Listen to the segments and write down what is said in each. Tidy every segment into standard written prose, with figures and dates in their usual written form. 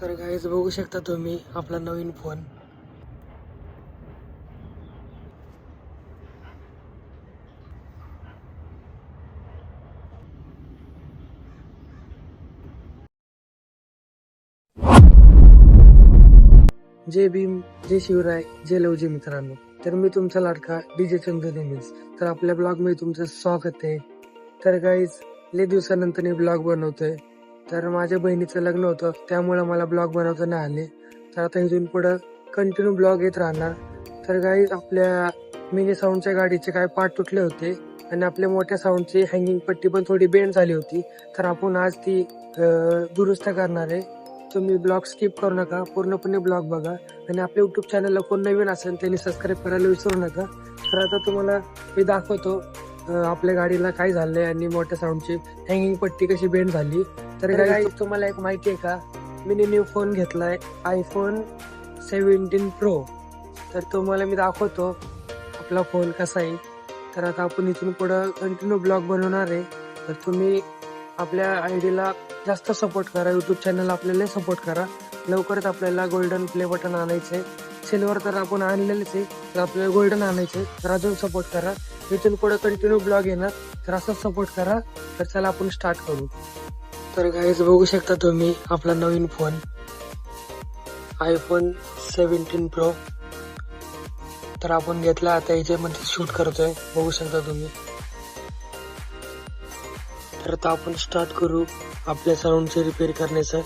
तर गाईज बघू शकता तुम्ही आपला नवीन फोन. जय भीम, जय शिवराय, जय लवजी मित्रांनो. तर मी तुमचा लाडका डीजे चंदू नेहमीच. तर आपल्या ब्लॉग मध्ये तुमचं स्वागत आहे. तर गाईज लय दिवसानंतर मी ब्लॉग बनवतोय. तर माझ्या बहिणीचं लग्न होतं त्यामुळे मला ब्लॉग बनवता नाही आले. तर आता इथून पुढं कंटिन्यू ब्लॉग येत राहणार. तर गाईज आपल्या मिनी साऊंडच्या गाडीचे काय पार्ट तुटले होते आणि आपल्या मोठ्या साऊंडची हँगिंग पट्टी पण थोडी बेंड झाली होती. तर आपण आज ती दुरुस्त करणार आहे. तुम्ही ब्लॉग स्किप करू नका, पूर्णपणे ब्लॉग बघा आणि आपल्या युट्यूब चॅनलला कोण नवीन असेल त्यांनी सबस्क्राईब करायला विसरू नका. तर आता तुम्हाला मी दाखवतो आपल्या गाडीला काय झालंय आणि मोठ्या साऊंडची हँगिंग पट्टी कशी बेंड झाली. तर काय तुम्हाला एक माहिती आहे का, मी न्यू फोन घेतलाय iPhone 17 Pro. तर तुम्हाला मी दाखवतो आपला फोन कसा आहे. तर आता आपण इथून पुढं कंटिन्यू ब्लॉग बनवणार आहे. तर तुम्ही आपल्या आयडीला जास्त सपोर्ट करा, युट्यूब चॅनल आपल्याला सपोर्ट करा. लवकरच आपल्याला गोल्डन प्ले बटन आणायचंय. सिल्वर तर आपण आणलेलेच आहे, तर आपल्याला गोल्डन आणायचंय. तर अजून सपोर्ट करा, इथून पुढे कंटिन्यू ब्लॉग येणार. तर असंच सपोर्ट करा. तर चला आपण स्टार्ट करू. तर गाईज बघू शकता तुम्ही आपला नवीन फोन iPhone 17 Pro. तर आपण घेतला, आता याच्यामध्ये शूट करतोय बघू शकता तुम्ही. तर आता आपण स्टार्ट करू आपल्या साऊंडचे रिपेअर करण्याचं.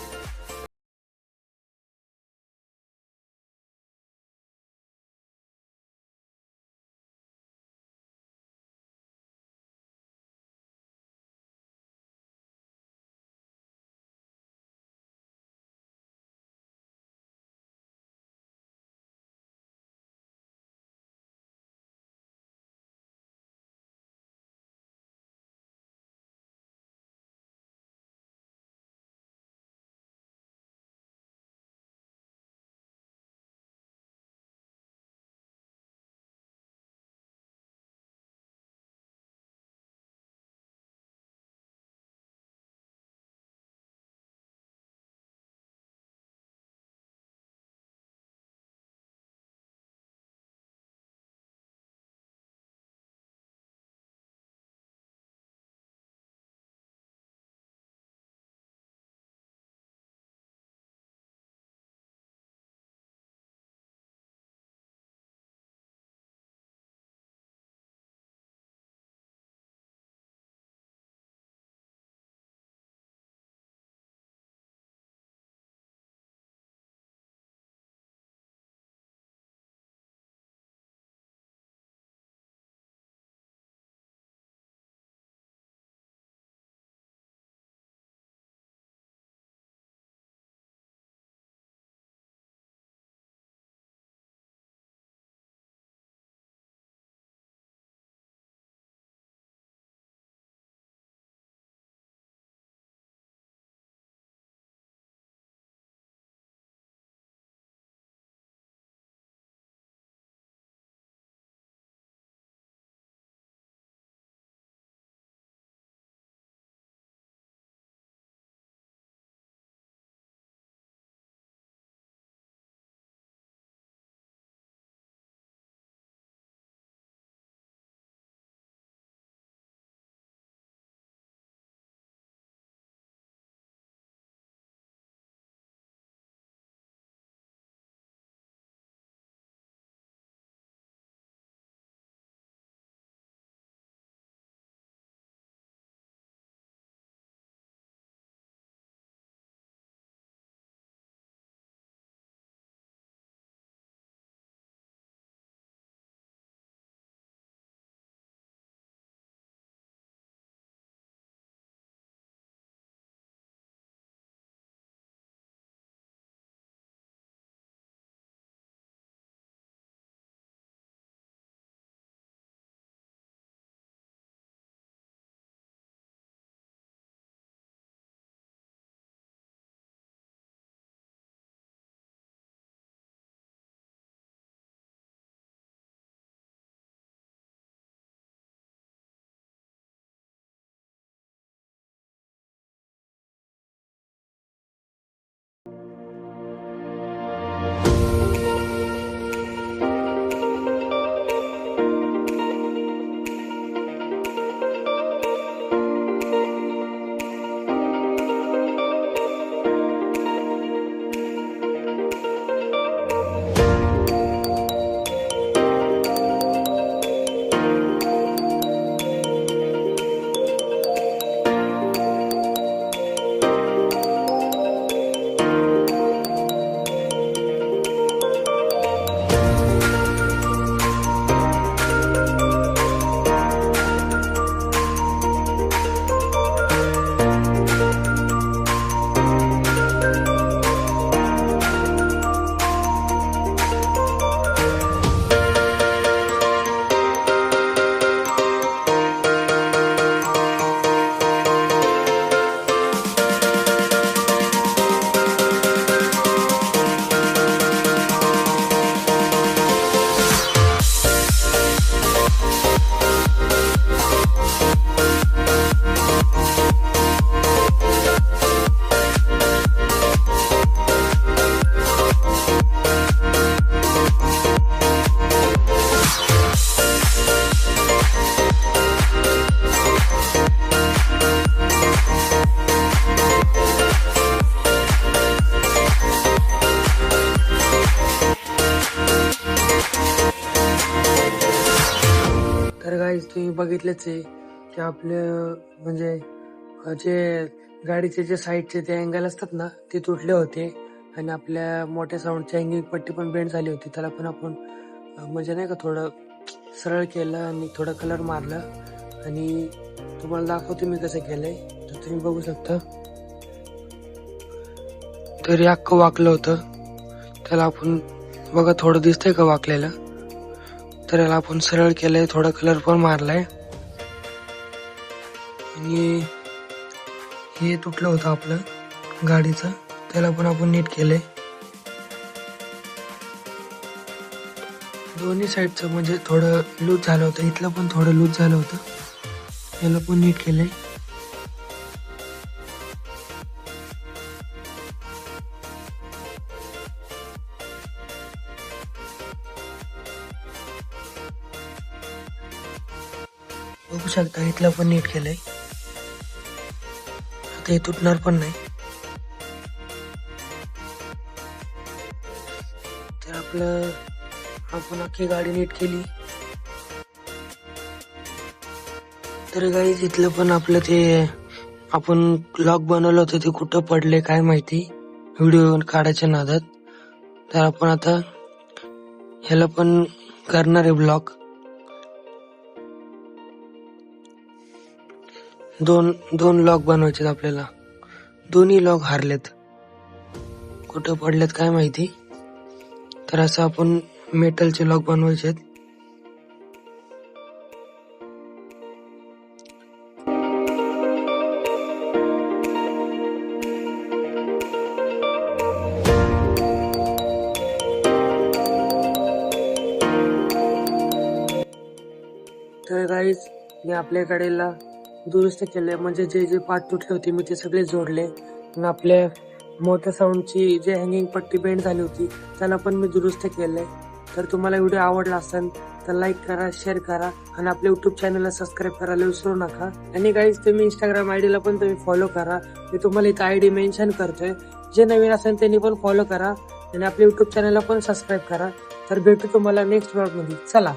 तुम्ही बघितलेच आहे की आपलं म्हणजे जे गाडीचे जे साईडचे ते अँगल असतात ना ते तुटले होते आणि आपल्या मोठ्या साऊंडची हँगिंग पट्टी पण बेंड झाली होती. त्याला पण आपण म्हणजे नाही का थोडं सरळ केलं आणि थोडं कलर मारलं आणि तुम्हाला दाखवतो मी कसं केलंय. तर तुम्ही बघू शकता तरी अख्खं वाकलं होतं. त्याला आपण बघा थोडं दिसतंय का वाकलेलं, तर याला आपण सरळ केलंय, थोडा कलर पण मारलाय आणि हे तुटलं होतं आपलं गाडीचं, त्याला पण आपण नीट केलंय. दोन्ही साईडचं म्हणजे थोडं लूज झालं होतं, इथलं पण थोडं लूज झालं होतं, याला पण नीट केलंय. बघू शकता इथलं पण नीट केलंय. आता हे तुटणार पण नाही. तर आपलं आपण अख्खी गाडी नीट केली. तर गाईज इथलं पण आपलं ते आपण लॉक बनवलं होतं ते कुठं पडले काय माहिती व्हिडिओ काढायच्या नादात. तर आपण आता ह्याला पण करणार आहे ब्लॉक. दोन लॉक बनवायचे आपल्याला. दोन्ही लॉक हारलेत, कुठं पडलेत काय माहिती. तर असं आपण मेटलचे लॉक बनवायचे. तर गाईज मी आपल्या गाडीला दुरुस्त केले, म्हणजे जे जे पार्ट तुटले होते मी ते सगळे जोडले आणि आपल्या मोठ्या साऊंडची जे हँगिंग पट्टी बेंड झाली होती त्याला पण मी दुरुस्त केलंय. तर तुम्हाला व्हिडिओ आवडला असेल तर लाईक करा, शेअर करा आणि आपल्या युट्यूब चॅनलला सबस्क्राईब करायला विसरू नका. आणि गाईज तुम्ही इंस्टाग्राम आयडीला पण तुम्ही फॉलो करा, मी तुम्हाला इथं आयडी मेन्शन करतोय. जे नवीन असेल त्यांनी पण फॉलो करा आणि आपल्या युट्यूब चॅनलला पण सबस्क्राईब करा. तर भेटू तुम्हाला नेक्स्ट ब्लॉग मध्ये. चला.